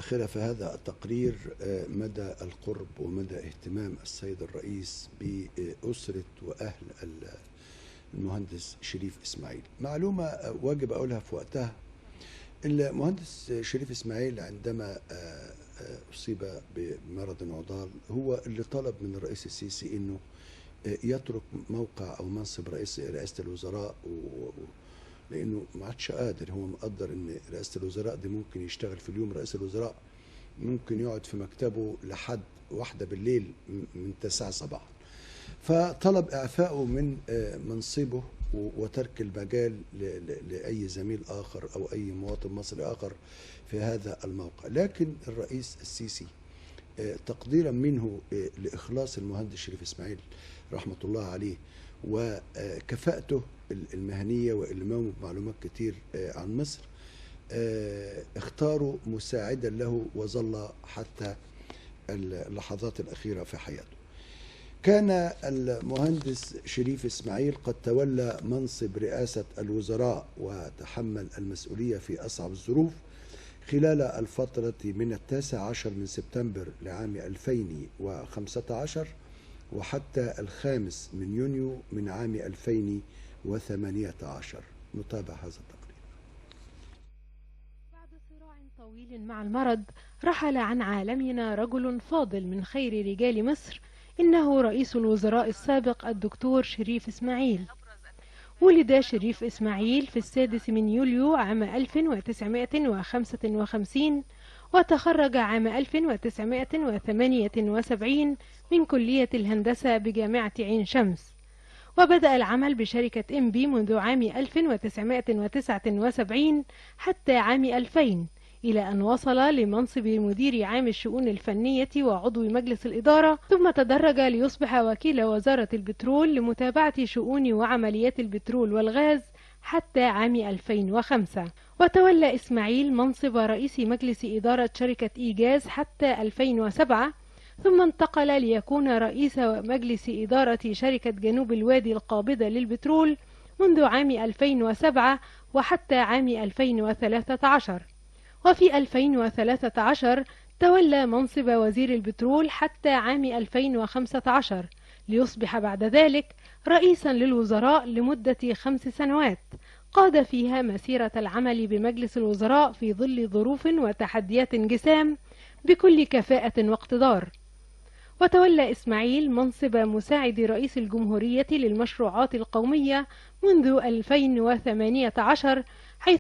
الأخيرة في هذا التقرير مدى القرب ومدى اهتمام السيد الرئيس بأسرة وأهل المهندس شريف إسماعيل. معلومة واجب أقولها في وقتها، المهندس شريف إسماعيل عندما أصيب بمرض عضال هو اللي طلب من الرئيس السيسي أنه يترك موقع أو منصب رئاسة الوزراء، لأنه ما عادش قادر. هو مقدر أن رئاسة الوزراء دي ممكن يشتغل في اليوم رئيس الوزراء، ممكن يقعد في مكتبه لحد 1 بالليل من 9 صباحا، فطلب إعفائه من منصبه وترك المجال لأي زميل آخر أو أي مواطن مصري آخر في هذا الموقع. لكن الرئيس السيسي تقديرا منه لإخلاص المهندس شريف إسماعيل رحمة الله عليه وكفاءته المهنية وإلمامه بمعلومات كتير عن مصر، اختاروا مساعدا له وظل حتى اللحظات الأخيرة في حياته. كان المهندس شريف إسماعيل قد تولى منصب رئاسة الوزراء وتحمل المسؤولية في أصعب الظروف خلال الفترة من 19 من سبتمبر لعام 2015 وحتى 5 من يونيو من عام 2018. نتابع هذا التقرير. بعد صراع طويل مع المرض رحل عن عالمنا رجل فاضل من خير رجال مصر، إنه رئيس الوزراء السابق الدكتور شريف إسماعيل. ولد شريف إسماعيل في 6 من يوليو عام 1955 وتخرج عام 1978 من كلية الهندسة بجامعة عين شمس، وبدأ العمل بشركة إنبي منذ عام 1979 حتى عام 2000، إلى أن وصل لمنصب مدير عام الشؤون الفنية وعضو مجلس الإدارة، ثم تدرج ليصبح وكيل وزارة البترول لمتابعة شؤون وعمليات البترول والغاز حتى عام 2005. وتولى إسماعيل منصب رئيس مجلس إدارة شركة إيجاز حتى 2007، ثم انتقل ليكون رئيس مجلس إدارة شركة جنوب الوادي القابضة للبترول منذ عام 2007 وحتى عام 2013. وفي 2013 تولى منصب وزير البترول حتى عام 2015، ليصبح بعد ذلك رئيسا للوزراء لمدة 5 سنوات قاد فيها مسيرة العمل بمجلس الوزراء في ظل ظروف وتحديات جسام بكل كفاءة واقتدار. وتولى إسماعيل منصب مساعد رئيس الجمهورية للمشروعات القومية منذ 2018